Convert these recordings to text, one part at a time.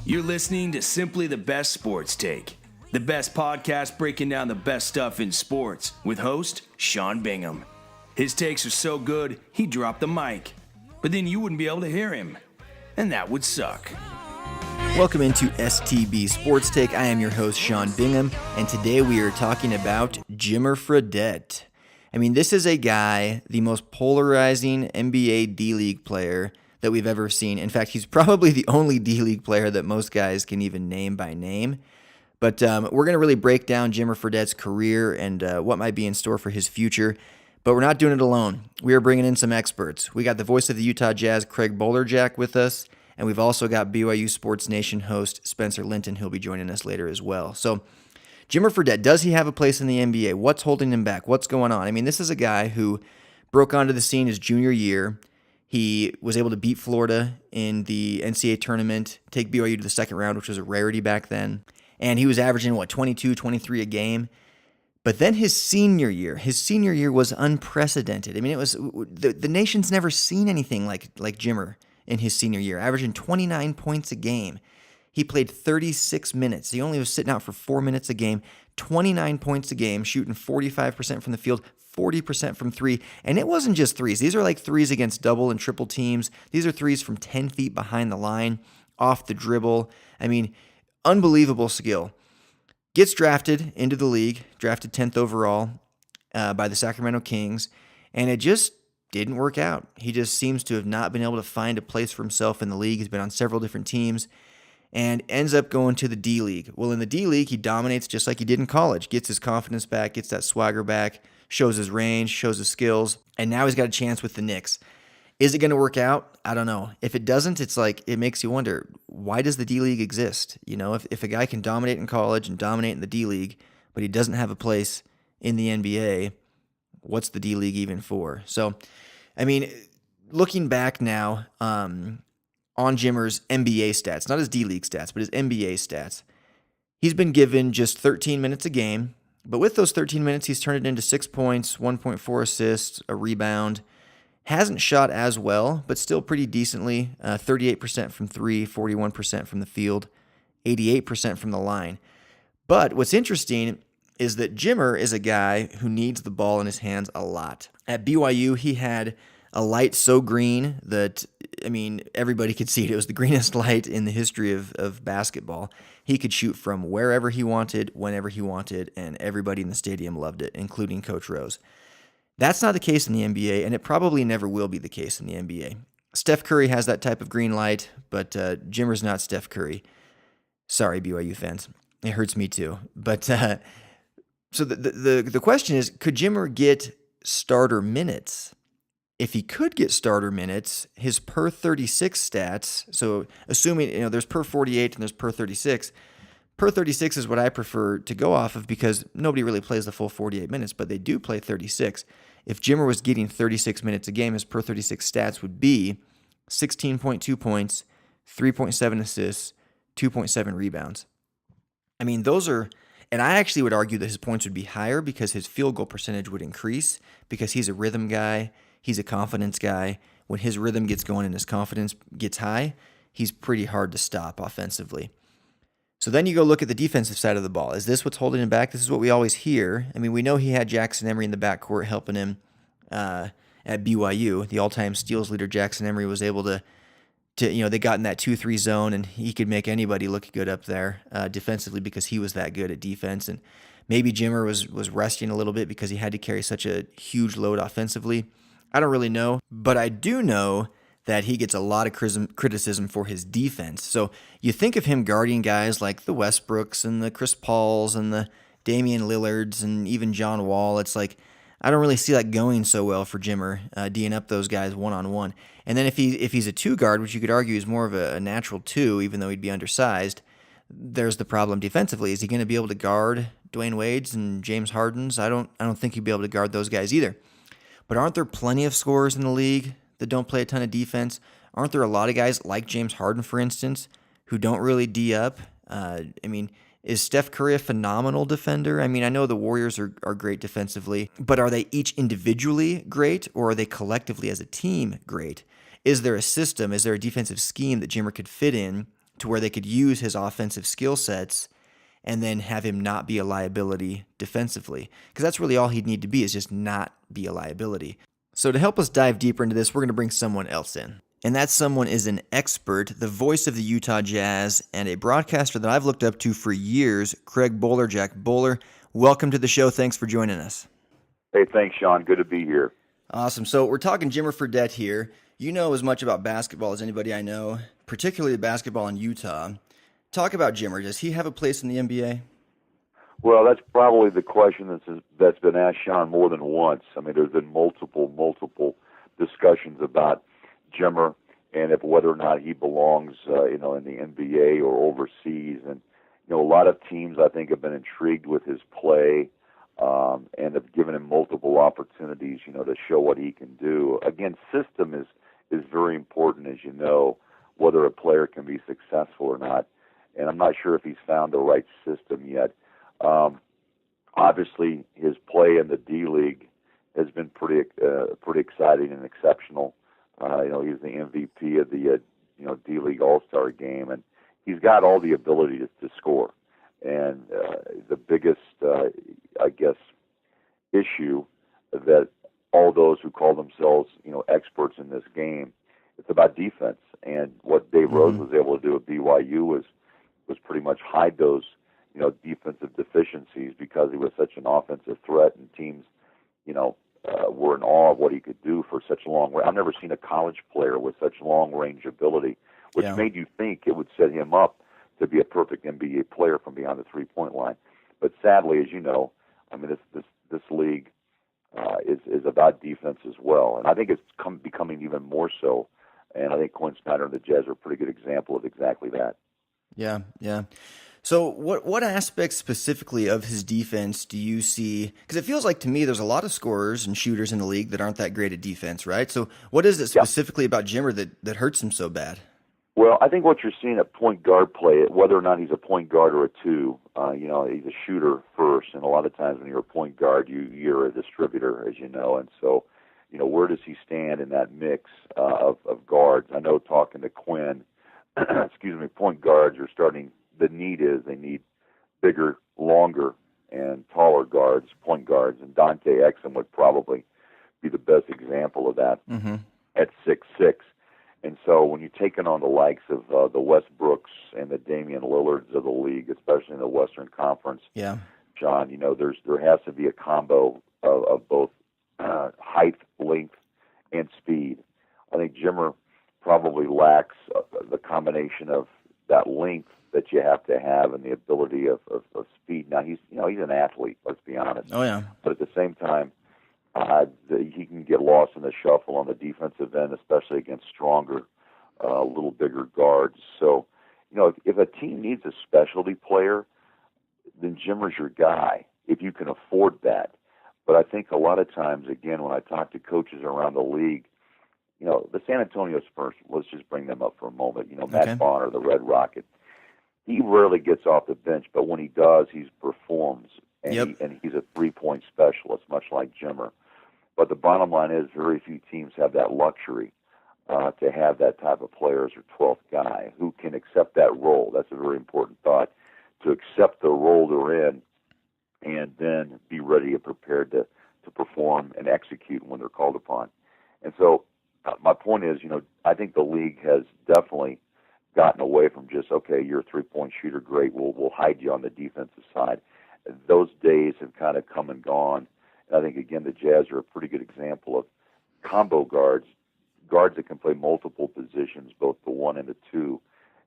You're listening to Simply the Best Sports Take, the best podcast breaking down the best stuff in sports with host Sean Bingham. His takes are so good, he dropped the mic, but then you wouldn't be able to hear him, and that would suck. Welcome into STB Sports Take. I am your host, Sean Bingham, and today we are talking about Jimmer Fredette. I mean, this is a guy, the most polarizing NBA D-League player that we've ever seen. In fact, he's probably the only D-League player that most guys can even name by name. But we're going to really break down Jimmer Fredette's career and what might be in store for his future. But we're not doing it alone. We are bringing in some experts. We got the voice of the Utah Jazz, Craig Bolerjack, with us. And we've also got BYU Sports Nation host Spencer Linton, who'll be joining us later as well. So, Jimmer Fredette, does he have a place in the NBA? What's holding him back? What's going on? I mean, this is a guy who broke onto the scene his junior year. He was able to beat Florida in the NCAA tournament, take BYU to the second round, which was a rarity back then. And he was averaging, 22, 23 a game. But then his senior year was unprecedented. I mean, it was the nation's never seen anything like Jimmer in his senior year, averaging 29 points a game. He played 36 minutes. He only was sitting out for 4 minutes a game, 29 points a game, shooting 45% from the field, 40% from three. And it wasn't just threes. These are like threes against double and triple teams. These are threes from 10 feet behind the line, off the dribble. I mean, unbelievable skill. Gets drafted into the league, drafted 10th overall by the Sacramento Kings, and it just didn't work out. He just seems to have not been able to find a place for himself in the league. He's been on several different teams and ends up going to the D-League. Well, in the D-League, he dominates just like he did in college, gets his confidence back, gets that swagger back, shows his range, shows his skills, and now he's got a chance with the Knicks. Is it going to work out? I don't know. If it doesn't, it's like, it makes you wonder, why does the D-League exist? You know, if a guy can dominate in college and dominate in the D-League, but he doesn't have a place in the NBA, what's the D-League even for? So, I mean, looking back now on Jimmer's NBA stats, not his D-League stats, but his NBA stats, he's been given just 13 minutes a game. But with those 13 minutes, he's turned it into 6 points, 1.4 assists, a rebound. Hasn't shot as well, but still pretty decently. 38% from three, 41% from the field, 88% from the line. But what's interesting is that Jimmer is a guy who needs the ball in his hands a lot. At BYU, he had a light so green that, I mean, everybody could see it. It was the greenest light in the history of basketball. He could shoot from wherever he wanted, whenever he wanted, and everybody in the stadium loved it, including Coach Rose. That's not the case in the NBA, and it probably never will be the case in the NBA. Steph Curry has that type of green light, but Jimmer's not Steph Curry. Sorry, BYU fans. It hurts me too. But so the question is, could Jimmer get starter minutes? If he could get starter minutes, his per 36 stats, so assuming, there's per 48 and there's per 36, per 36 is what I prefer to go off of because nobody really plays the full 48 minutes, but they do play 36. If Jimmer was getting 36 minutes a game, his per 36 stats would be 16.2 points, 3.7 assists, 2.7 rebounds. I mean, those are, and I actually would argue that his points would be higher because his field goal percentage would increase because he's a rhythm guy. He's a confidence guy. When his rhythm gets going and his confidence gets high, he's pretty hard to stop offensively. So then you go look at the defensive side of the ball. Is this what's holding him back? This is what we always hear. I mean, we know he had Jackson Emery in the backcourt helping him at BYU. The all-time steals leader Jackson Emery was able to they got in that 2-3 zone, and he could make anybody look good up there defensively because he was that good at defense. And maybe Jimmer was resting a little bit because he had to carry such a huge load offensively. I don't really know, but I do know that he gets a lot of criticism for his defense. So you think of him guarding guys like the Westbrooks and the Chris Pauls and the Damian Lillards and even John Wall. It's like, I don't really see that going so well for Jimmer, D'ing up those guys one-on-one. And then if he's a two guard, which you could argue is more of a natural two, even though he'd be undersized, there's the problem defensively. Is he going to be able to guard Dwayne Wade's and James Harden's? I don't think he'd be able to guard those guys either. But aren't there plenty of scorers in the league that don't play a ton of defense? Aren't there a lot of guys like James Harden, for instance, who don't really D up? Is Steph Curry a phenomenal defender? I mean, I know the Warriors are great defensively, but are they each individually great, or are they collectively as a team great? Is there a system, is there a defensive scheme that Jimmer could fit in to where they could use his offensive skill sets and then have him not be a liability defensively. Because that's really all he'd need to be, is just not be a liability. So to help us dive deeper into this, we're going to bring someone else in. And that someone is an expert, the voice of the Utah Jazz, and a broadcaster that I've looked up to for years, Craig Bolerjack. Bowler, welcome to the show. Thanks for joining us. Hey, thanks, Sean. Good to be here. Awesome. So we're talking Jimmer Fredette here. You know as much about basketball as anybody I know, particularly basketball in Utah. Talk about Jimmer. Does he have a place in the NBA? Well, that's probably the question that's been asked, Sean, more than once. I mean, there's been multiple discussions about Jimmer and if whether or not he belongs, in the NBA or overseas. And a lot of teams I think have been intrigued with his play and have given him multiple opportunities, to show what he can do. Again, system is very important, as you know, whether a player can be successful or not. And I'm not sure if he's found the right system yet. Obviously, his play in the D League has been pretty exciting and exceptional. He's the MVP of the D League All-Star game, and he's got all the ability to score. And the biggest, issue that all those who call themselves, experts in this game, it's about defense. And what Dave Rose was able to do at BYU was pretty much hide those, defensive deficiencies because he was such an offensive threat, and teams, were in awe of what he could do for such long range. I've never seen a college player with such long range ability, which made you think it would set him up to be a perfect NBA player from beyond the 3-point line. But sadly, as you know, I mean, this league is about defense as well, and I think it's becoming even more so. And I think Quinn Snyder and the Jazz are a pretty good example of exactly that. Yeah. So what aspects specifically of his defense do you see? Because it feels like to me there's a lot of scorers and shooters in the league that aren't that great at defense, right? So what is it specifically about Jimmer that hurts him so bad? Well, I think what you're seeing at point guard play, whether or not he's a point guard or a two, he's a shooter first. And a lot of times when you're a point guard, you're a distributor, as you know. And so, where does he stand in that mix of guards? I know talking to Quinn, point guards are starting. The need is they need bigger, longer, and taller guards, point guards, and Dante Exum would probably be the best example of that at 6'6". And so when you're taking on the likes of the Westbrooks and the Damian Lillards of the league, especially in the Western Conference, John, there has to be a combo of both height, length, and speed. I think Jimmer probably lacks the combination of that length that you have to have and the ability of speed. Now he's an athlete, let's be honest. Oh yeah. But at the same time, he can get lost in the shuffle on the defensive end, especially against stronger, little bigger guards. So, if a team needs a specialty player, then Jimmer's your guy if you can afford that. But I think a lot of times, again, when I talk to coaches around the league, the San Antonio Spurs, let's just bring them up for a moment. Matt Bonner, the Red Rocket, he rarely gets off the bench, but when he does, he performs. And he's a three-point specialist, much like Jimmer. But the bottom line is very few teams have that luxury to have that type of player as their 12th guy who can accept that role. That's a very important thought, to accept the role they're in and then be ready and prepared to perform and execute when they're called upon. And so my point is, I think the league has definitely gotten away from just, okay, you're a three-point shooter, great, we'll hide you on the defensive side. Those days have kind of come and gone. And I think, again, the Jazz are a pretty good example of combo guards that can play multiple positions, both the one and the two.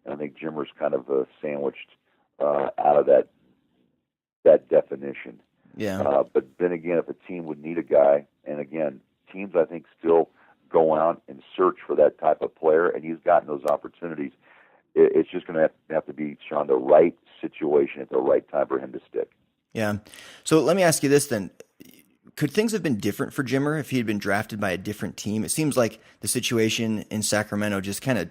And I think Jimmer's kind of sandwiched out of that definition. Yeah. But then again, if a team would need a guy, and again, teams I think still go out and search for that type of player, and he's gotten those opportunities. It's just going to have to be, Sean, the right situation at the right time for him to stick. Yeah. So let me ask you this then. Could things have been different for Jimmer if he had been drafted by a different team? It seems like the situation in Sacramento just kind of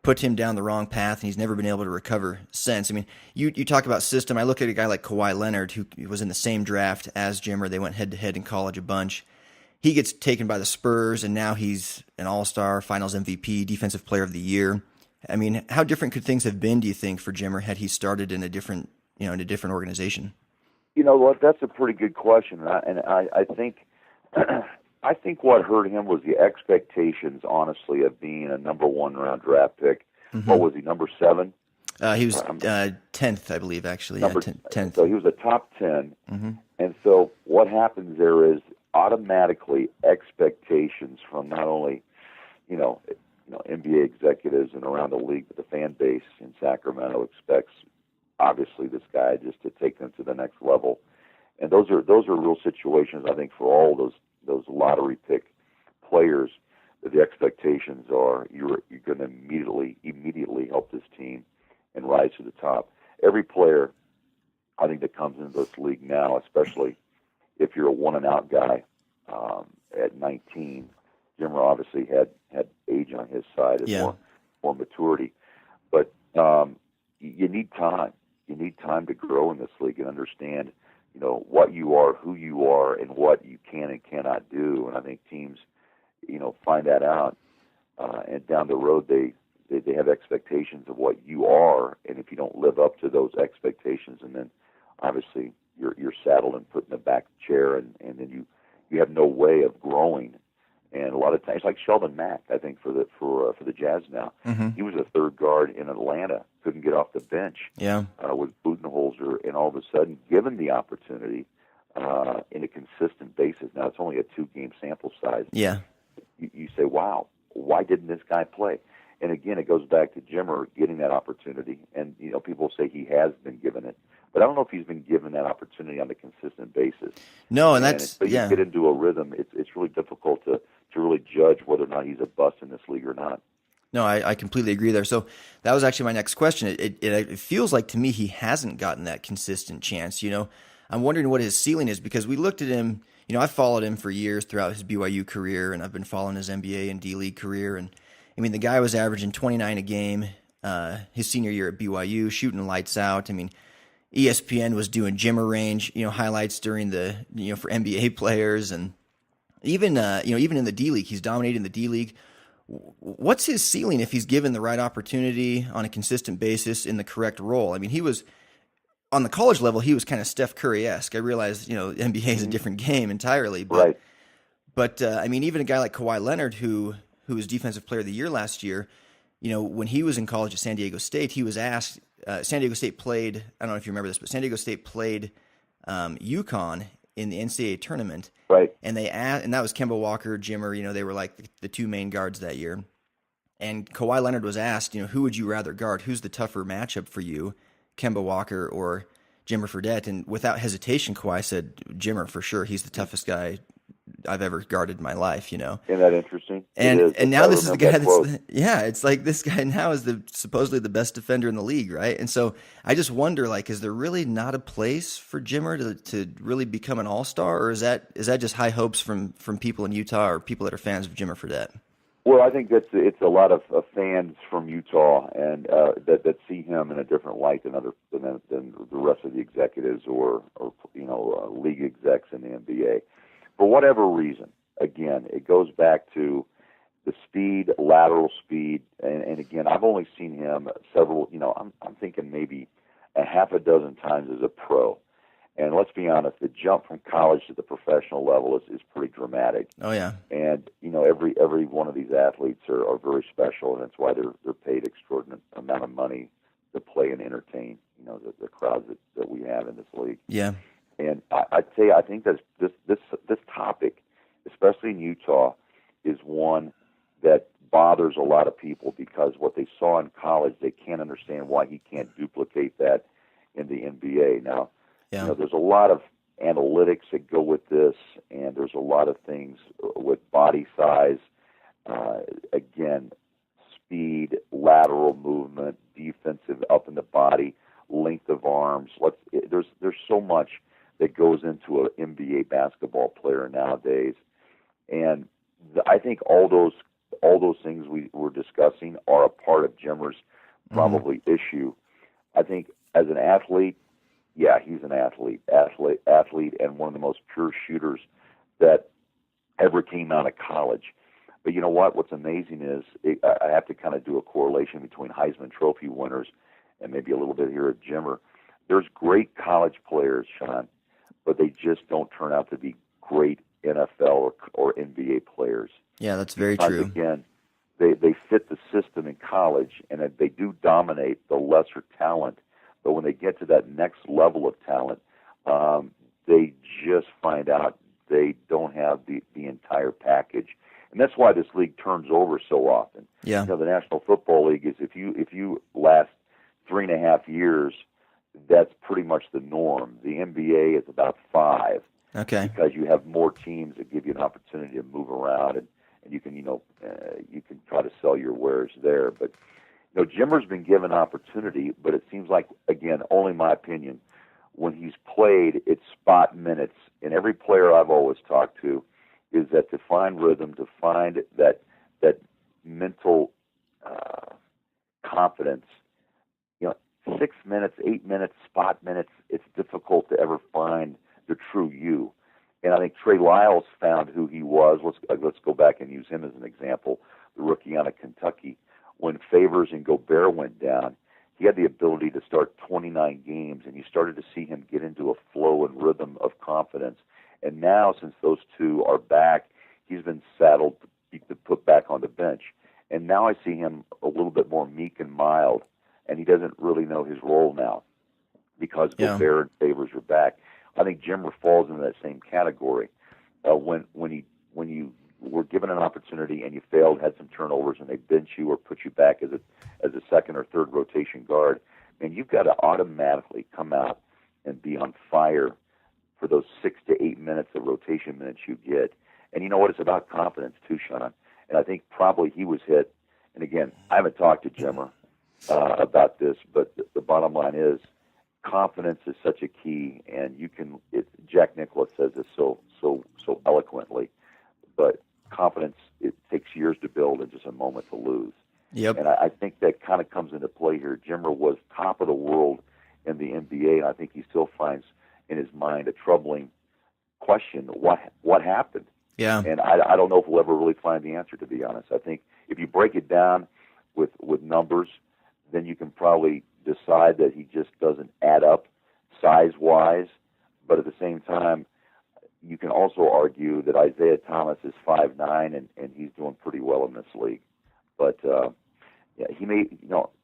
put him down the wrong path, and he's never been able to recover since. I mean, you talk about system. I look at a guy like Kawhi Leonard, who was in the same draft as Jimmer. They went head-to-head in college a bunch. He gets taken by the Spurs, and now he's an all-star, finals MVP, defensive player of the year. I mean, how different could things have been, do you think, for Jimmer had he started in a different, in a different organization? You know what? That's a pretty good question, and I think I think what hurt him was the expectations, honestly, of being a number 1 round draft pick. Mm-hmm. What was he, number 7? He was 10th, I believe, actually. Number, 10th. So he was a top 10. Mm-hmm. And so what happens there is automatically expectations from not only, NBA executives and around the league, but the fan base in Sacramento expects, obviously, this guy just to take them to the next level. And those are real situations, I think, for all those lottery pick players. That the expectations are you're going to immediately help this team and rise to the top. Every player, I think, that comes into this league now, especially if you're a one-and-out guy at 19, Jimmer obviously had age on his side and more maturity. But you need time. You need time to grow in this league and understand, what you are, who you are, and what you can and cannot do. And I think teams, find that out, and down the road they have expectations of what you are, and if you don't live up to those expectations, and then obviously you're saddled and put in the back chair, and then you have no way of growing. And a lot of times, like Sheldon Mack, I think for the Jazz now, mm-hmm. he was a third guard in Atlanta, couldn't get off the bench. With Budenholzer, and all of a sudden, given the opportunity in a consistent basis. Now it's only a 2-game sample size. You say, wow, why didn't this guy play? And again, it goes back to Jimmer getting that opportunity. And people say he has been given it, but I don't know if he's been given that opportunity on a consistent basis. No, and that's but you get into a rhythm. It's really difficult to really judge whether or not he's a bust in this league or not. No, I completely agree there. So that was actually my next question. It feels like to me he hasn't gotten that consistent chance. I'm wondering what his ceiling is, because we looked at him. I've followed him for years throughout his BYU career, and I've been following his NBA and D-League career. And I mean, the guy was averaging 29 a game his senior year at BYU, shooting lights out. I mean, ESPN was doing Jimmer range, highlights during the, for NBA players, and even in the D-League, he's dominating the D-League. What's his ceiling if he's given the right opportunity on a consistent basis in the correct role? I mean, he was on the college level, he was kind of Steph Curry-esque. I realize, NBA is a different game entirely, but right. But I mean, even a guy like Kawhi Leonard, who was Defensive Player of the Year last year, when he was in college at San Diego State, he was asked. San Diego State played. I don't know if you remember this, but San Diego State played UConn in the NCAA tournament, right? And and that was Kemba Walker, Jimmer. They were like the 2 main guards that year. And Kawhi Leonard was asked, who would you rather guard? Who's the tougher matchup for you, Kemba Walker or Jimmer Fredette? And without hesitation, Kawhi said Jimmer for sure. He's the toughest guy I've ever guarded in my life, Isn't that interesting? And now this is the guy it's like this guy now is supposedly the best defender in the league, right? And so I just wonder, is there really not a place for Jimmer to really become an all-star, or is that just high hopes from people in Utah or people that are fans of Jimmer Fredette? Well, I think it's a lot of fans from Utah and that see him in a different light than the rest of the executives or league execs in the NBA. For whatever reason, again, it goes back to the speed, lateral speed, and again, I've only seen him several. I'm thinking maybe a half a dozen times as a pro. And let's be honest, the jump from college to the professional level is pretty dramatic. Oh yeah. And every one of these athletes are very special, and that's why they're paid extraordinary amount of money to play and entertain. The crowds that we have in this league. Yeah. And I'd say I think that this topic, especially in Utah, is one that bothers a lot of people because what they saw in college, they can't understand why he can't duplicate that in the NBA. Now, there's a lot of analytics that go with this, and there's a lot of things with body size, again, speed, lateral movement, defensive up in the body, length of arms. There's so much that goes into an NBA basketball player nowadays, and I think all those things we were discussing are a part of Jimmer's probably issue. I think as an athlete, he's an athlete, and one of the most pure shooters that ever came out of college. But you know what? What's amazing is I have to kind of do a correlation between Heisman Trophy winners and maybe a little bit here at Jimmer. There's great college players, Sean, but they just don't turn out to be great NFL or NBA players. Yeah, that's very true. Again, they fit the system in college, and they do dominate the lesser talent. But when they get to that next level of talent, they just find out they don't have the entire package. And that's why this league turns over so often. Yeah. You know, the National Football League is if you last 3.5 years, that's pretty much the norm. The NBA is about 5. Okay. Because you have more teams that give you an opportunity to move around, and you can you can try to sell your wares there. But Jimmer's been given opportunity, but it seems like, again, only my opinion, when he's played, it's spot minutes. And every player I've always talked to is that to find rhythm, to find that mental confidence, 6 minutes, 8 minutes, spot minutes, it's difficult to ever find the true you. And I think Trey Lyles found who he was. Let's go back and use him as an example. The rookie out of Kentucky. When Favors and Gobert went down, he had the ability to start 29 games, and you started to see him get into a flow and rhythm of confidence. And now, since those two are back, he's been saddled to put back on the bench. And now I see him a little bit more meek and mild, and he doesn't really know his role now because Gobert and Favors are back. I think Jimmer falls into that same category. When you were given an opportunity and you failed, had some turnovers, and they bench you or put you back as a second or third rotation guard, and you've got to automatically come out and be on fire for those 6 to 8 minutes of rotation minutes you get. And you know what? It's about confidence too, Sean. And I think probably he was hit. And again, I haven't talked to Jimmer about this, but the bottom line is confidence is such a key. And Jack Nicklaus says this so eloquently, but confidence, it takes years to build and just a moment to lose. Yep. And I think that kind of comes into play here. Jimmer was top of the world in the NBA, and I think he still finds in his mind a troubling question: what happened? Yeah. And I don't know if we'll ever really find the answer, to be honest. I think if you break it down with numbers, then you can probably decide that he just doesn't add up size-wise. But at the same time, you can also argue that Isaiah Thomas is 5'9", and he's doing pretty well in this league. But he may,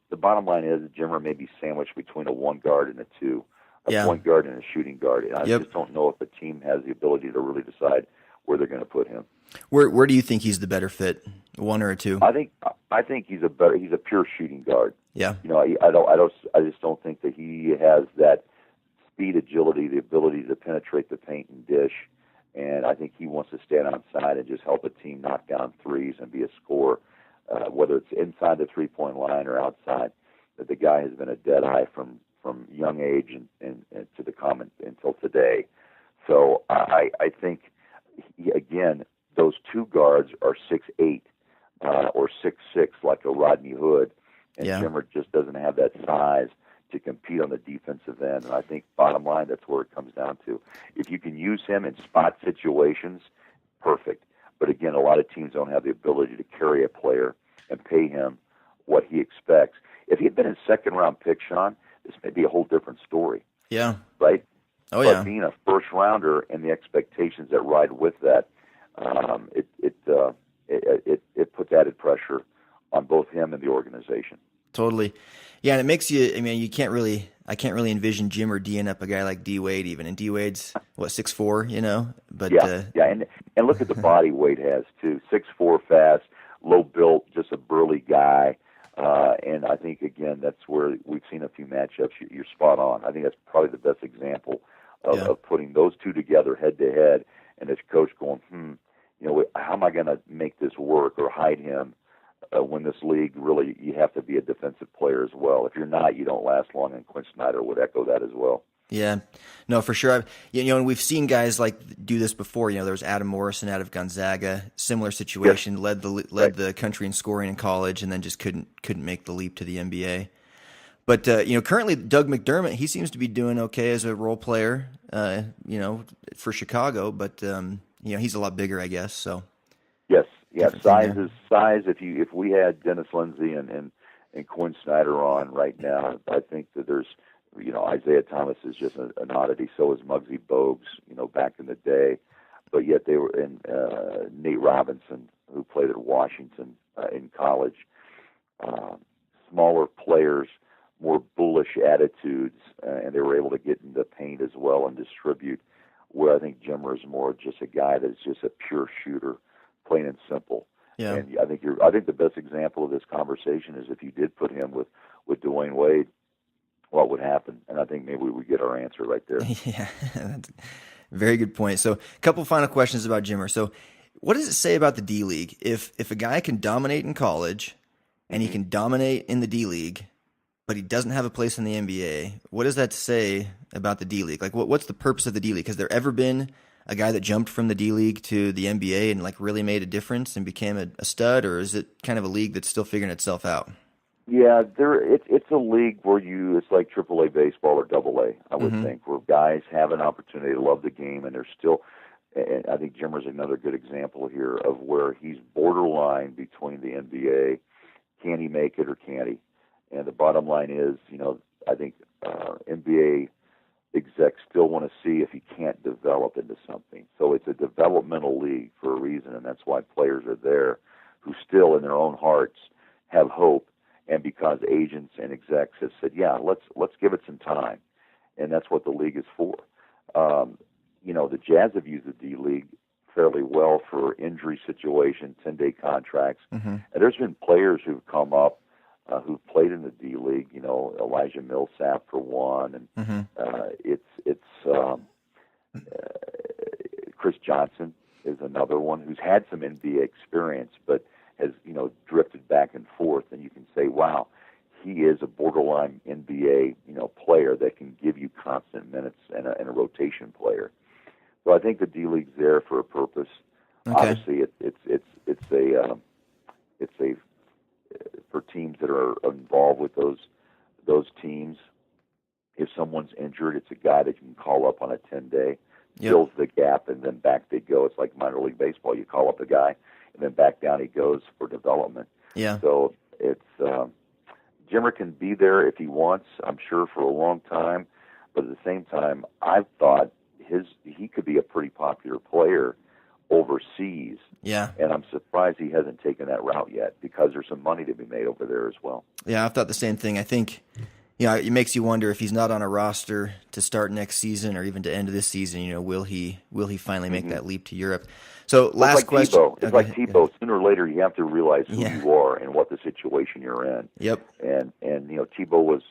the bottom line is that Jimmer may be sandwiched between a one guard and a two, point guard and a shooting guard. And I just don't know if the team has the ability to really decide where they're going to put him. Where do you think he's the better fit, one or a two? I think he's a pure shooting guard. Yeah. I just don't think that he has that speed, agility, the ability to penetrate the paint and dish. And I think he wants to stand outside and just help a team knock down threes and be a scorer, whether it's inside the three-point line or outside. That the guy has been a dead eye from young age and to the comment until today. So I think again, those two guards are 6'8" or 6'6", like a Rodney Hood, and Jimmer just doesn't have that size to compete on the defensive end. And I think, bottom line, that's where it comes down to. If you can use him in spot situations, perfect. But again, a lot of teams don't have the ability to carry a player and pay him what he expects. If he had been a second-round pick, Sean, this may be a whole different story. Yeah. Right? Oh, but being a first-rounder and the expectations that ride with that, it puts added pressure on both him and the organization. Totally. Yeah, and it makes you, I can't really envision Jimmer D'ing up a guy like D Wade even. And D Wade's, 6'4", But and look at the body Wade has too. 6'4", fast, low built, just a burly guy. And I think, again, that's where we've seen a few matchups. You're spot on. I think that's probably the best example of putting those two together head to head, and this coach going, how am I going to make this work or hide him? When this league, really, you have to be a defensive player as well. If you're not, you don't last long, and Quinn Snyder would echo that as well. Yeah, no, for sure. And we've seen guys do this before. There was Adam Morrison out of Gonzaga, similar situation, led the country in scoring in college, and then just couldn't make the leap to the NBA. But currently Doug McDermott, he seems to be doing okay as a role player, for Chicago. But he's a lot bigger, I guess. So yes, Yeah, size is size. If we had Dennis Lindsey and Quinn Snyder on right now, I think that there's, Isaiah Thomas is just an oddity. So is Muggsy Bogues, back in the day. But yet they were in Nate Robinson, who played at Washington in college. Smaller players, more bullish attitudes, and they were able to get into the paint as well and distribute. Where I think Jimmer is more just a guy that's just a pure shooter, plain and simple. Yeah. And I think the best example of this conversation is if you did put him with Dwayne Wade, what would happen? And I think maybe we would get our answer right there. Yeah, that's a very good point. So, a couple final questions about Jimmer. So, what does it say about the D League if a guy can dominate in college and he can dominate in the D League, but he doesn't have a place in the NBA? What does that say about the D League? Like, what's the purpose of the D League? Has there ever been a guy that jumped from the D League to the NBA and like really made a difference and became a stud, or is it kind of a league that's still figuring itself out? Yeah, it's a league where it's like AAA baseball or AA, I would think, where guys have an opportunity to love the game, and they're still. And I think Jimmer's another good example here of where he's borderline between the NBA. Can he make it or can't he? And the bottom line is, I think NBA execs still want to see if he can't develop into something. So it's a developmental league for a reason, and that's why players are there who still in their own hearts have hope, and because agents and execs have said, yeah, let's give it some time, and that's what the league is for. The Jazz have used the D League fairly well for injury situation, 10-day contracts, and there's been players who've come up who've played in the D League, Elijah Millsap for one, and it's Chris Johnson is another one who's had some NBA experience, but has drifted back and forth, and you can say, wow, he is a borderline NBA player that can give you constant minutes and a rotation player. So I think the D League's there for a purpose. Okay. Obviously, it's a for teams that are involved with those teams. If someone's injured, it's a guy that you can call up on a 10-day, fills the gap, and then back they go. It's like minor league baseball. You call up a guy, and then back down he goes for development. Yeah. So it's Jimmer can be there if he wants, I'm sure, for a long time. But at the same time, I've thought he could be a pretty popular player overseas. Yeah. And I'm surprised he hasn't taken that route yet, because there's some money to be made over there as well. Yeah, I've thought the same thing. I think it makes you wonder if he's not on a roster to start next season or even to end of this season, will he finally make that leap to Europe? So last question. It's like Tebow. Sooner or later, you have to realize who you are and what the situation you're in. Yep. And Tebow was,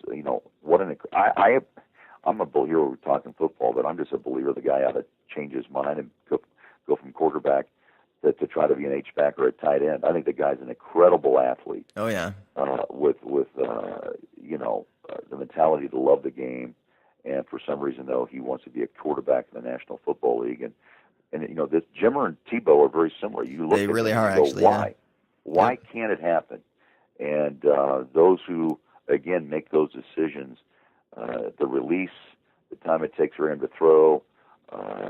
I'm a believer. We're talking football, but I'm just a believer the guy ought to change his mind and go from quarterback to try to be an H-back or a tight end. I think the guy's an incredible athlete. Oh yeah. With the mentality to love the game, and for some reason though he wants to be a quarterback in the National Football League, and this Jimmer and Tebow are very similar. You look, they really are actually. Why can't it happen? And those who again make those decisions. The release, the time it takes for him to throw,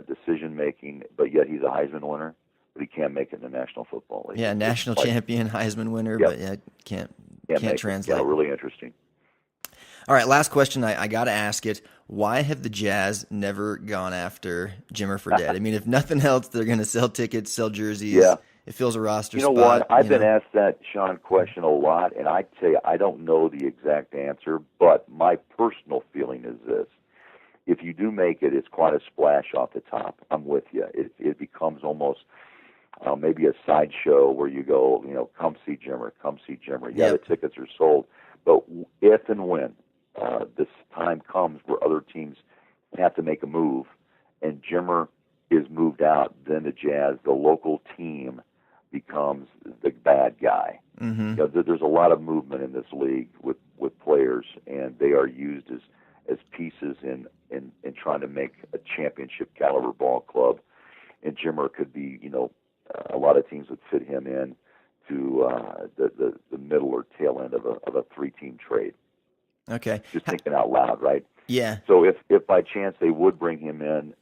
decision making, but yet he's a Heisman winner, but he can't make it in the National Football League. Yeah, national champion, Heisman winner, but can't translate. Yeah, really interesting. All right, last question. I got to ask it. Why have the Jazz never gone after Jimmer Fredette? I mean, if nothing else, they're going to sell tickets, sell jerseys. Yeah. It fills a roster spot. You know what? I've been asked that, Sean, question a lot, and I tell you, I don't know the exact answer, but my personal feeling is this. If you do make it, it's quite a splash off the top. I'm with you. It becomes almost maybe a sideshow where you go, come see Jimmer, come see Jimmer. Yeah, the tickets are sold. But if and when this time comes where other teams have to make a move and Jimmer is moved out, then the Jazz, the local team, becomes the bad guy. There's a lot of movement in this league with players, and they are used as pieces in trying to make a championship caliber ball club. And Jimmer could be, a lot of teams would fit him in to the middle or tail end of a 3-team trade. Okay. Just thinking out loud, right? Yeah. So if by chance they would bring him in,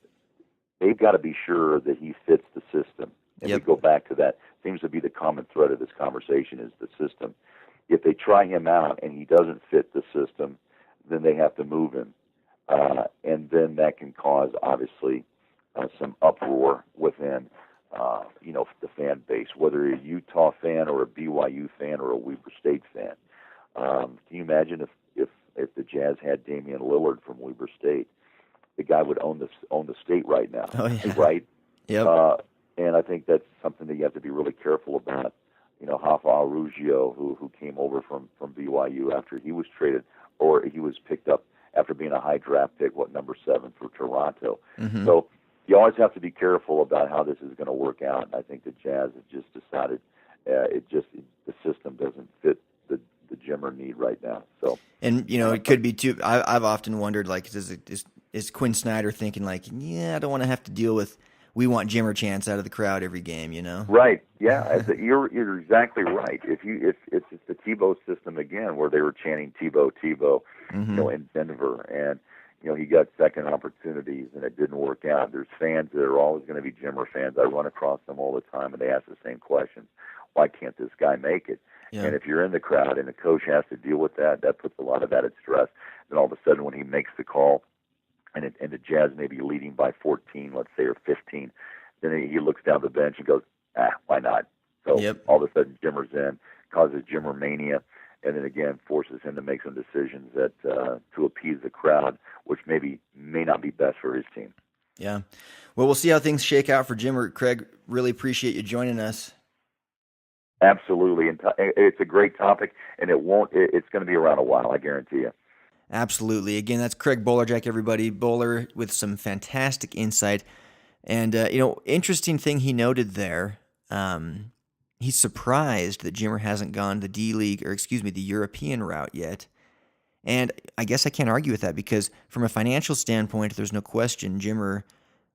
they've got to be sure that he fits the system. And Yep. we go back to that. Seems to be the common thread of this conversation is the system. If they try him out and he doesn't fit the system, then they have to move him. And then that can cause, obviously, some uproar within, the fan base, whether you're a Utah fan or a BYU fan or a Weber State fan. Can you imagine if the Jazz had Damian Lillard from Weber State? The guy would own the state right now, Oh, yeah. right? Yep. And I think that's something that you have to be really careful about. Hafa Arugio, who came over from BYU after he was traded, or he was picked up after being a high draft pick, number 7 for Toronto. Mm-hmm. So you always have to be careful about how this is going to work out. And I think the Jazz have just decided the system doesn't fit the Jimmer need right now. So, And it could be too. I've often wondered, like, is Quinn Snyder thinking like, yeah, I don't want to have to deal with. We want Jimmer chants out of the crowd every game, Right? Yeah, you're exactly right. If it's the Tebow system again, where they were chanting Tebow, Mm-hmm. In Denver, and he got second opportunities and it didn't work out. There's fans that are always going to be Jimmer fans. I run across them all the time, and they ask the same questions: why can't this guy make it? Yeah. And if you're in the crowd and the coach has to deal with that, that puts a lot of added stress. Then all of a sudden, when he makes the call, and the Jazz may be leading by 14, let's say, or 15, then he looks down the bench and goes, why not? So Yep. all of a sudden, Jimmer's in, causes Jimmer mania, and then again forces him to make some decisions that to appease the crowd, which may not be best for his team. Yeah. Well, we'll see how things shake out for Jimmer. Craig, really appreciate you joining us. Absolutely, and it's a great topic, and it's going to be around a while, I guarantee you. Absolutely. Again, that's Craig Bolerjack, everybody. Bowler with some fantastic insight. And, interesting thing he noted there, he's surprised that Jimmer hasn't gone the the European route yet. And I guess I can't argue with that because from a financial standpoint, there's no question Jimmer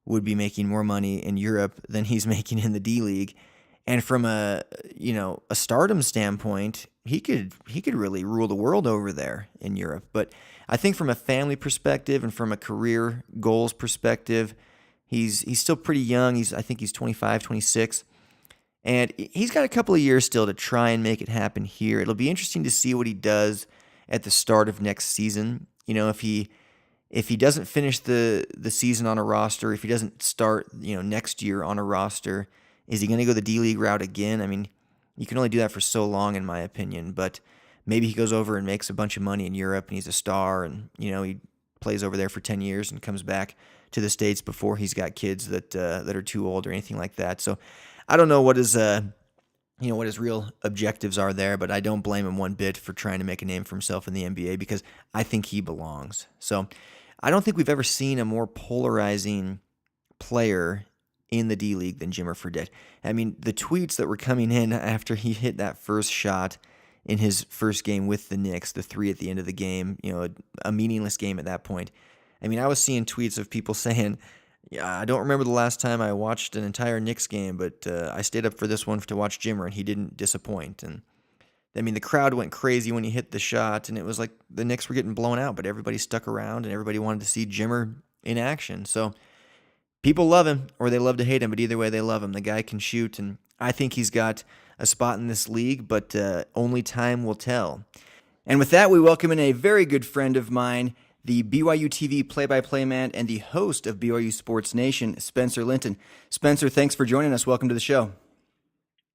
would be making more money in Europe than he's making in the D-League. And from a stardom standpoint, he could really rule the world over there in Europe. But I think from a family perspective and from a career goals perspective, he's still pretty young. I think he's 25, 26. And he's got a couple of years still to try and make it happen here. It'll be interesting to see what he does at the start of next season. If he doesn't finish the season on a roster, if he doesn't start, next year on a roster, is he going to go the D-League route again? I mean, you can only do that for so long, in my opinion, but maybe he goes over and makes a bunch of money in Europe and he's a star and, he plays over there for 10 years and comes back to the States before he's got kids that are too old or anything like that. So I don't know what his real objectives are there, but I don't blame him one bit for trying to make a name for himself in the NBA because I think he belongs. So I don't think we've ever seen a more polarizing player in the D-League than Jimmer Fredette. I mean, the tweets that were coming in after he hit that first shot in his first game with the Knicks, the 3 at the end of the game, a meaningless game at that point. I mean, I was seeing tweets of people saying, yeah, I don't remember the last time I watched an entire Knicks game, but I stayed up for this one to watch Jimmer, and he didn't disappoint. And I mean, the crowd went crazy when he hit the shot, and it was like the Knicks were getting blown out, but everybody stuck around, and everybody wanted to see Jimmer in action. So people love him, or they love to hate him, but either way, they love him. The guy can shoot, and I think he's got a spot in this league, but only time will tell. And with that, we welcome in a very good friend of mine, the BYU TV play-by-play man and the host of BYU Sports Nation, Spencer Linton. Spencer, thanks for joining us. Welcome to the show.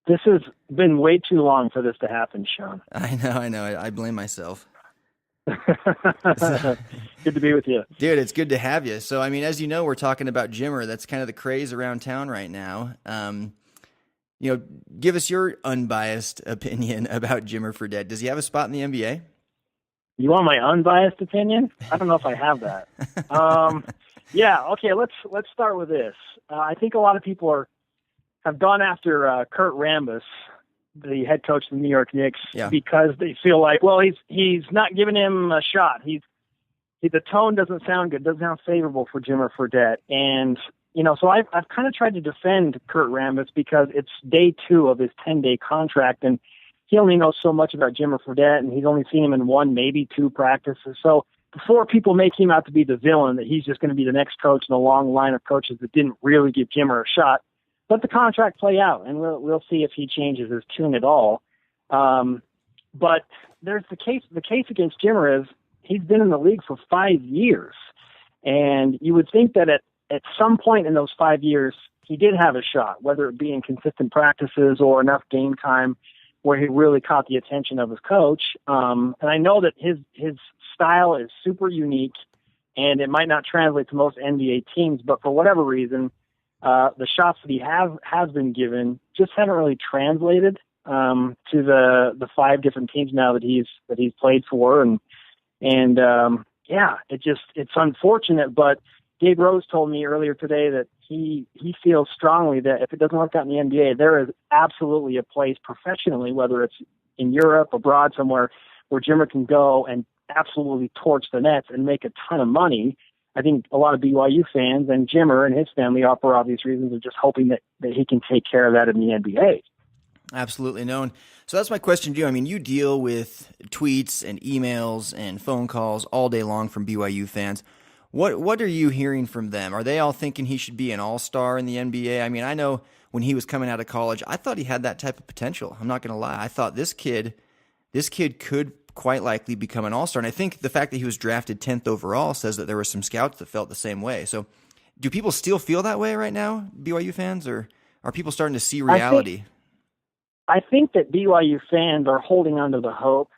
This has been way too long for this to happen, Sean. I know. I blame myself. Good to be with you. Dude, it's good to have you. So, I mean, as you know, we're talking about Jimmer. That's kind of the craze around town right now. Give us your unbiased opinion about Jimmer Fredette. Does he have a spot in the NBA? You want my unbiased opinion? I don't know if I have that. Yeah, okay, let's start with this. I think a lot of people have gone after Kurt Rambis, the head coach of the New York Knicks, because they feel like, well, he's not giving him a shot. The tone doesn't sound good, doesn't sound favorable for Jimmer Fredette. And, so I've kind of tried to defend Kurt Rambis because it's day 2 of his 10-day contract, and he only knows so much about Jimmer Fredette, and he's only seen him in 1, maybe 2 practices. So before people make him out to be the villain, that he's just going to be the next coach in a long line of coaches that didn't really give Jimmer a shot, let the contract play out, and we'll see if he changes his tune at all. But there's the case against Jimmer is he's been in the league for 5 years, and you would think that at some point in those 5 years he did have a shot, whether it be in consistent practices or enough game time where he really caught the attention of his coach. And I know that his style is super unique, and it might not translate to most NBA teams, but for whatever reason, the shots that he has been given just haven't really translated to the 5 different teams now that he's played for, and it's unfortunate. But Gabe Rose told me earlier today that he feels strongly that if it doesn't work out in the NBA, there is absolutely a place professionally, whether it's in Europe, abroad, somewhere where Jimmer can go and absolutely torch the Nets and make a ton of money. I think a lot of BYU fans and Jimmer and his family, for obvious reasons, are just hoping that he can take care of that in the NBA. Absolutely known. So that's my question to you. I mean, you deal with tweets and emails and phone calls all day long from BYU fans. What are you hearing from them? Are they all thinking he should be an all-star in the NBA? I mean, I know when he was coming out of college, I thought he had that type of potential. I'm not going to lie. I thought this kid could quite likely become an all-star. And I think the fact that he was drafted 10th overall says that there were some scouts that felt the same way. So do people still feel that way right now, BYU fans, or are people starting to see reality? I think that BYU fans are holding on to the hope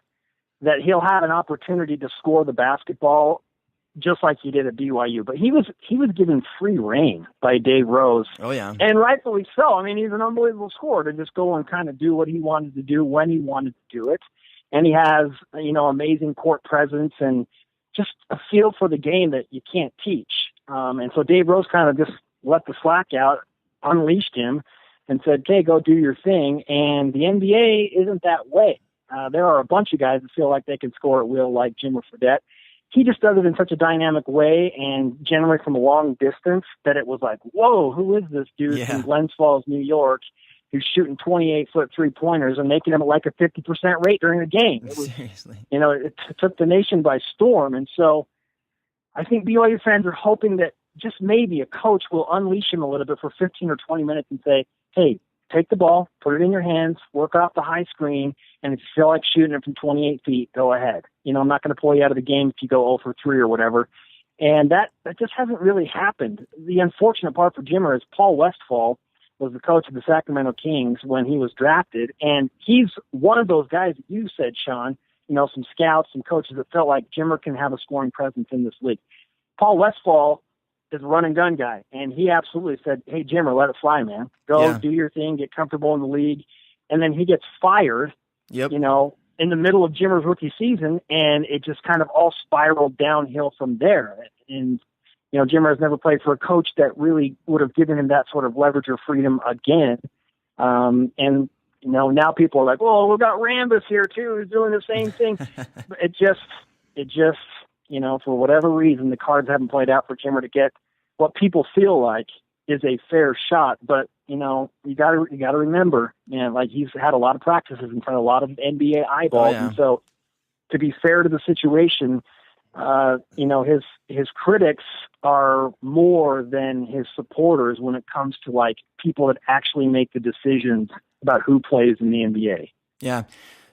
that he'll have an opportunity to score the basketball just like he did at BYU. But he was given free reign by Dave Rose. Oh, yeah. And rightfully so. I mean, he's an unbelievable scorer to just go and kind of do what he wanted to do when he wanted to do it. And he has, amazing court presence and just a feel for the game that you can't teach. And so Dave Rose kind of just let the slack out, unleashed him, and said, okay, go do your thing. And the NBA isn't that way. There are a bunch of guys that feel like they can score at will, like Jimmer Fredette. He just does it in such a dynamic way and generally from a long distance that it was like, whoa, who is this dude from Glens Falls, New York, who's shooting 28-foot three-pointers and making them at like a 50% rate during the game? It was, seriously. It took the nation by storm. And so I think BYU fans are hoping that just maybe a coach will unleash him a little bit for 15 or 20 minutes and say, hey, take the ball, put it in your hands, work off the high screen, and if you feel like shooting it from 28 feet, go ahead. I'm not going to pull you out of the game if you go 0 for 3 or whatever. And that just hasn't really happened. The unfortunate part for Jimmer is Paul Westphal was the coach of the Sacramento Kings when he was drafted, and he's one of those guys that you said, Sean, some scouts, some coaches that felt like Jimmer can have a scoring presence in this league. Paul Westphal is a run-and-gun guy, and he absolutely said, hey, Jimmer, let it fly, man. Go do your thing, get comfortable in the league. And then he gets fired, in the middle of Jimmer's rookie season, and it just kind of all spiraled downhill from there. And, Jimmer has never played for a coach that really would have given him that sort of leverage or freedom again. And, now people are like, well, we've got Rambis here, too, who's doing the same thing. It just, for whatever reason, the cards haven't played out for Jimmer to get what people feel like is a fair shot. But, you gotta remember, he's had a lot of practices in front of a lot of NBA eyeballs. Oh, yeah. And so to be fair to the situation, his critics are more than his supporters when it comes to people that actually make the decisions about who plays in the NBA. Yeah.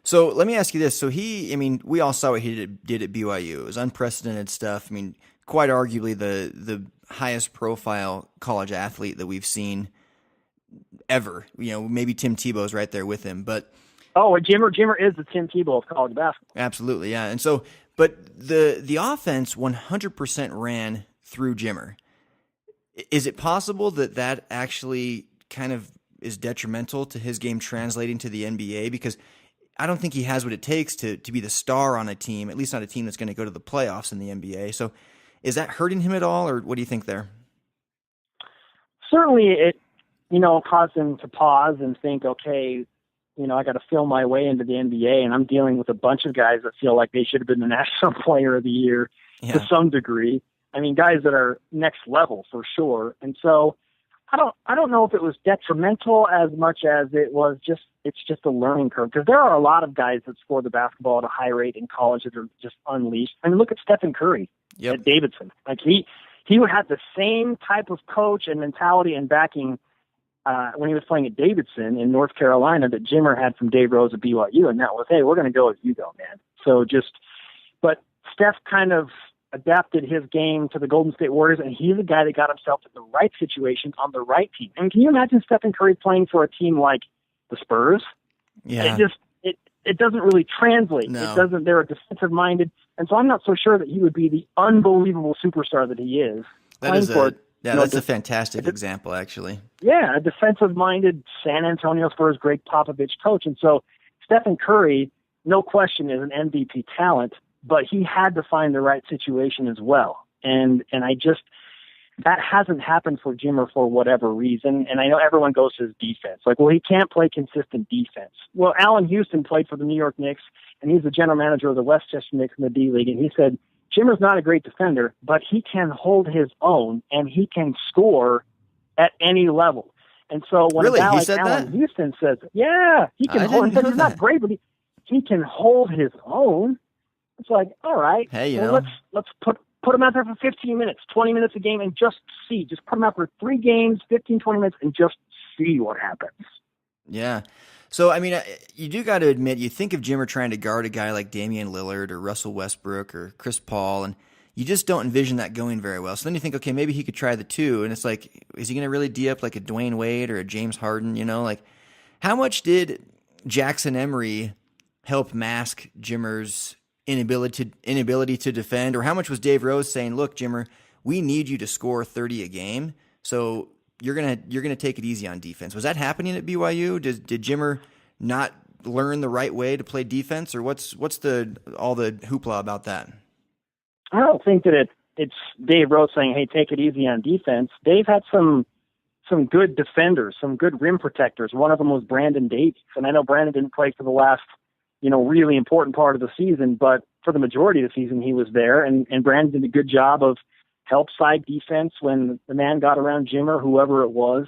So let me ask you this. So we all saw what he did at BYU. It was unprecedented stuff. Quite arguably the highest profile college athlete that we've seen ever. Maybe Tim Tebow's right there with him, but Jimmer is the Tim Tebow of college basketball. Absolutely, yeah. And so, but the offense 100% ran through Jimmer. Is it possible that actually kind of is detrimental to his game translating to the NBA? Because I don't think he has what it takes to be the star on a team, at least not a team that's going to go to the playoffs in the NBA. So is that hurting him at all, or what do you think there? Certainly it, caused him to pause and think, okay, I got to feel my way into the NBA, and I'm dealing with a bunch of guys that feel like they should have been the National Player of the Year to some degree. Guys that are next level for sure. And so I don't know if it was detrimental as much as it's just a learning curve, because there are a lot of guys that score the basketball at a high rate in college that are just unleashed. Look at Stephen Curry at Davidson. He would have the same type of coach and mentality and backing when he was playing at Davidson in North Carolina that Jimmer had from Dave Rose at BYU, and that was, hey, we're going to go as you go, man. So but Steph kind of adapted his game to the Golden State Warriors, and he's a guy that got himself in the right situation on the right team. And can you imagine Stephen Curry playing for a team like the Spurs? Yeah. It doesn't really translate. No. They're a defensive minded, and so I'm not so sure that he would be the unbelievable superstar that he is. That's a fantastic example, actually. Yeah, a defensive-minded San Antonio Spurs Greg Popovich coach. And so Stephen Curry, no question, is an MVP talent, but he had to find the right situation as well. And that hasn't happened for Jimmer for whatever reason. And I know everyone goes to his defense. Like, well, he can't play consistent defense. Well, Allen Houston played for the New York Knicks, and he's the general manager of the Westchester Knicks in the D-League, and he said, Jimmer's not a great defender, but he can hold his own, and he can score at any level. And so when really? a guy He like said Allen that? Houston says, yeah, he can hold. He's not great, but he can hold his own. It's like, all right, hey, let's put him out there for 15 minutes, 20 minutes a game, and just see. Just put him out for 3 games, 15, 20 minutes, and just see what happens. Yeah. So, I mean, you do got to admit, you think of Jimmer trying to guard a guy like Damian Lillard or Russell Westbrook or Chris Paul, and you just don't envision that going very well. So then you think, okay, maybe he could try the 2, and it's like, is he going to really D up like a Dwayne Wade or a James Harden? Like, how much did Jackson Emery help mask Jimmer's inability to defend, or how much was Dave Rose saying, look, Jimmer, we need you to score 30 a game, so you're gonna take it easy on defense? Was that happening at BYU? Did Jimmer not learn the right way to play defense, or what's all the hoopla about that? I don't think that it's Dave Rose saying, hey, take it easy on defense. Dave had some good defenders, some good rim protectors. One of them was Brandon Davies, and I know Brandon didn't play for the last really important part of the season, but for the majority of the season he was there, and Brandon did a good job of help side defense when the man got around Jimmer, whoever it was.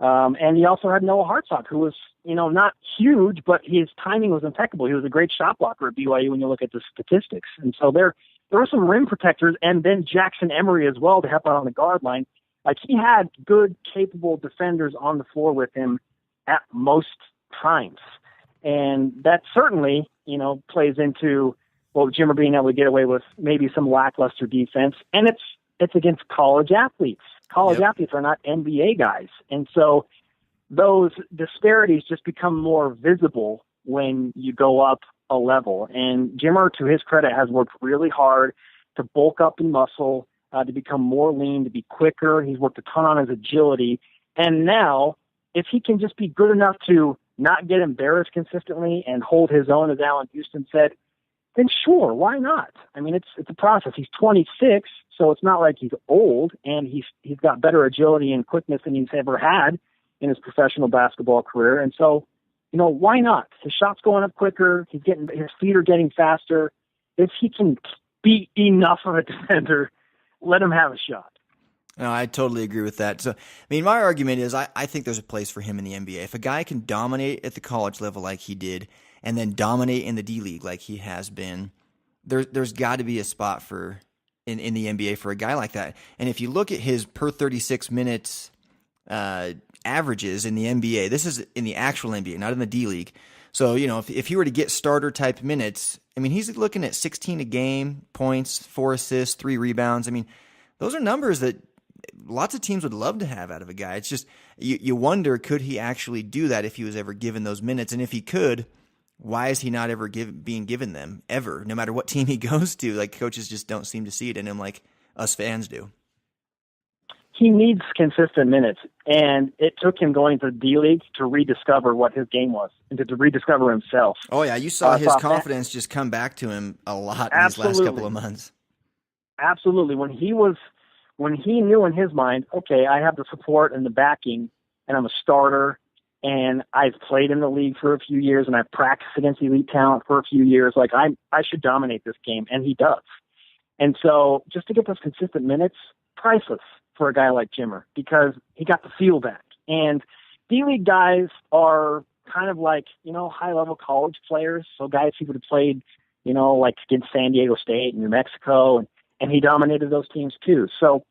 And he also had Noah Hartsock, who was, not huge, but his timing was impeccable. He was a great shot blocker at BYU when you look at the statistics. And so there were some rim protectors, and then Jackson Emery as well to help out on the guard line. Like, he had good, capable defenders on the floor with him at most times. And that certainly, plays into, Jimmer being able to get away with maybe some lackluster defense. And it's against college athletes. College athletes are not NBA guys. And so those disparities just become more visible when you go up a level. And Jimmer, to his credit, has worked really hard to bulk up in muscle, to become more lean, to be quicker. He's worked a ton on his agility. And now, if he can just be good enough to not get embarrassed consistently and hold his own, as Allen Houston said, then sure, why not? I mean, it's a process. He's 26, so it's not like he's old, and he's got better agility and quickness than he's ever had in his professional basketball career. And so, why not? His shot's going up quicker. His feet are getting faster. If he can be enough of a defender, let him have a shot. No, I totally agree with that. So, I mean, my argument is I think there's a place for him in the NBA. If a guy can dominate at the college level like he did, and then dominate in the D-League like he has been, there's got to be a spot in the NBA for a guy like that. And if you look at his per 36 minutes averages in the NBA, this is in the actual NBA, not in the D-League. So, if he were to get starter-type minutes, I mean, he's looking at 16 a game, points, 4 assists, 3 rebounds. I mean, those are numbers that lots of teams would love to have out of a guy. It's just, you wonder, could he actually do that if he was ever given those minutes? And if he could, why is he not ever being given them, ever, no matter what team he goes to? Like, coaches just don't seem to see it in him like us fans do. He needs consistent minutes, and it took him going to the D-League to rediscover what his game was and to rediscover himself. Oh, yeah, you saw his confidence just come back to him a lot in these last couple of months. Absolutely. When he knew in his mind, okay, I have the support and the backing, and I'm a starter, and I've played in the league for a few years, and I've practiced against elite talent for a few years, like I should dominate this game, and he does. And so just to get those consistent minutes, priceless for a guy like Jimmer, because he got the feel back. And D-League guys are kind of like, high-level college players, so guys who would have played, like against San Diego State and New Mexico, and he dominated those teams too. So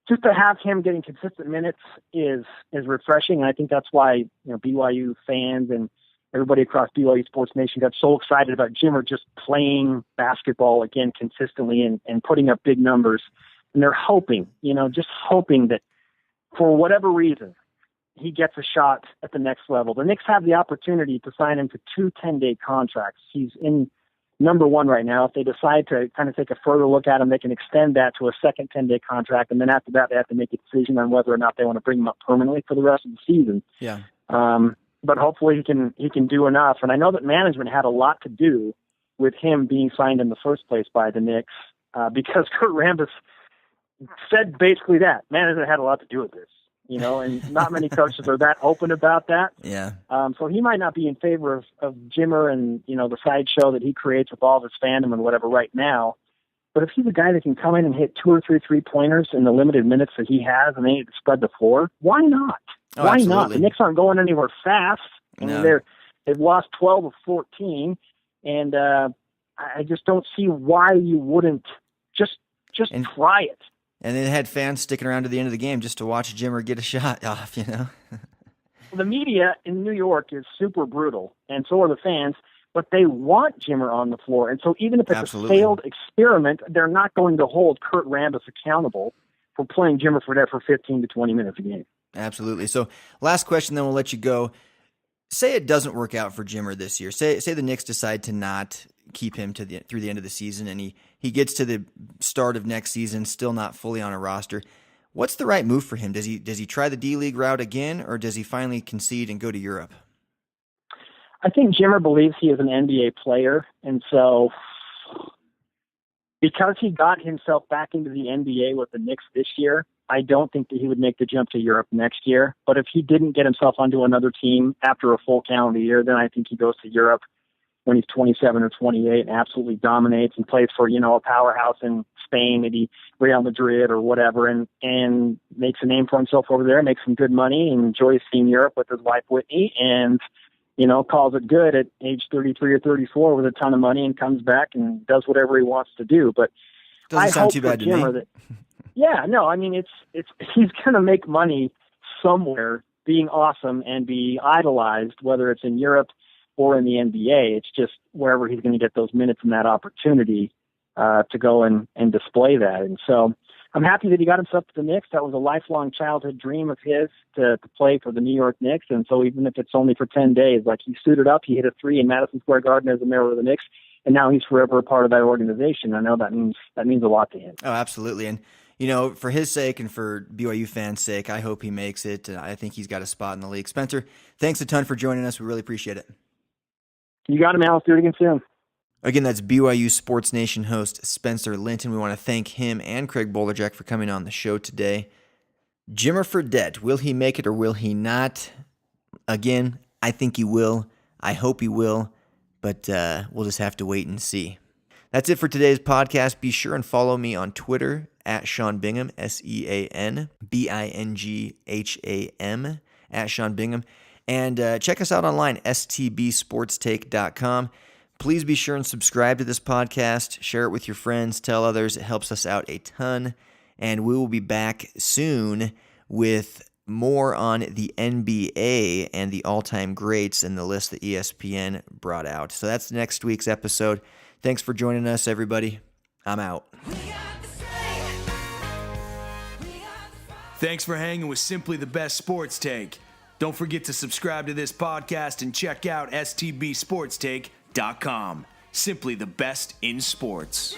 just to have him getting consistent minutes is refreshing. And I think that's why, BYU fans and everybody across BYU Sports Nation got so excited about Jimmer just playing basketball again consistently and putting up big numbers. And they're hoping, just hoping that for whatever reason, he gets a shot at the next level. The Knicks have the opportunity to sign him to 2 10-day contracts. He's in number 1 right now. If they decide to kind of take a further look at him, they can extend that to a second 10-day contract. And then after that, they have to make a decision on whether or not they want to bring him up permanently for the rest of the season. Yeah. But hopefully he can do enough. And I know that management had a lot to do with him being signed in the first place by the Knicks because Kurt Rambis said basically that. Management had a lot to do with this, and not many coaches are that open about that. Yeah. So he might not be in favor of Jimmer and, the sideshow that he creates with all of his fandom and whatever right now. But if he's a guy that can come in and hit 2 or 3 3-pointers in the limited minutes that he has and they need to spread the floor, why not? Oh, why absolutely. not? The Knicks aren't going anywhere fast. No. They've lost 12 of 14, and I just don't see why you wouldn't just try it. And then it had fans sticking around to the end of the game just to watch Jimmer get a shot off, The media in New York is super brutal, and so are the fans, but they want Jimmer on the floor. And so even if it's Absolutely. a failed experiment, they're not going to hold Kurt Rambis accountable for playing Jimmer Fredette for 15 to 20 minutes a game. Absolutely. So last question, then we'll let you go. Say it doesn't work out for Jimmer this year. Say the Knicks decide to not keep him through the end of the season, and he gets to the start of next season still not fully on a roster. What's the right move for him? Does he try the D-League route again, or does he finally concede and go to Europe? I think Jimmer believes he is an NBA player, and so because he got himself back into the NBA with the Knicks this year, I don't think that he would make the jump to Europe next year. But if he didn't get himself onto another team after a full calendar year, then I think he goes to Europe when he's 27 or 28 and absolutely dominates and plays for, a powerhouse in Spain, maybe Real Madrid or whatever, and makes a name for himself over there, makes some good money, and enjoys seeing Europe with his wife Whitney, and calls it good at age 33 or 34 with a ton of money and comes back and does whatever he wants to do. But doesn't sound too bad to me. It's he's going to make money somewhere being awesome and be idolized, whether it's in Europe or in the NBA. It's just wherever he's going to get those minutes and that opportunity to go and display that. And so I'm happy that he got himself to the Knicks. That was a lifelong childhood dream of his to play for the New York Knicks. And so even if it's only for 10 days, like he suited up, he hit a 3 in Madison Square Garden as a member of the Knicks, and now he's forever a part of that organization. I know that means a lot to him. Oh, absolutely. And, for his sake and for BYU fans' sake, I hope he makes it. I think he's got a spot in the league. Spencer, thanks a ton for joining us. We really appreciate it. You got him, Al. Let's do it again soon. Again, that's BYU Sports Nation host Spencer Linton. We want to thank him and Craig Bolerjack for coming on the show today. Jimmer Fredette, will he make it or will he not? Again, I think he will. I hope he will, but we'll just have to wait and see. That's it for today's podcast. Be sure and follow me on Twitter at Sean Bingham, SeanBingham, at Sean Bingham. And check us out online, stbsportstake.com. Please be sure and subscribe to this podcast. Share it with your friends. Tell others. It helps us out a ton. And we will be back soon with more on the NBA and the all-time greats and the list that ESPN brought out. So that's next week's episode. Thanks for joining us, everybody. I'm out. Thanks for hanging with Simply the Best Sports Take. Don't forget to subscribe to this podcast and check out stbsportstake.com. Simply the best in sports.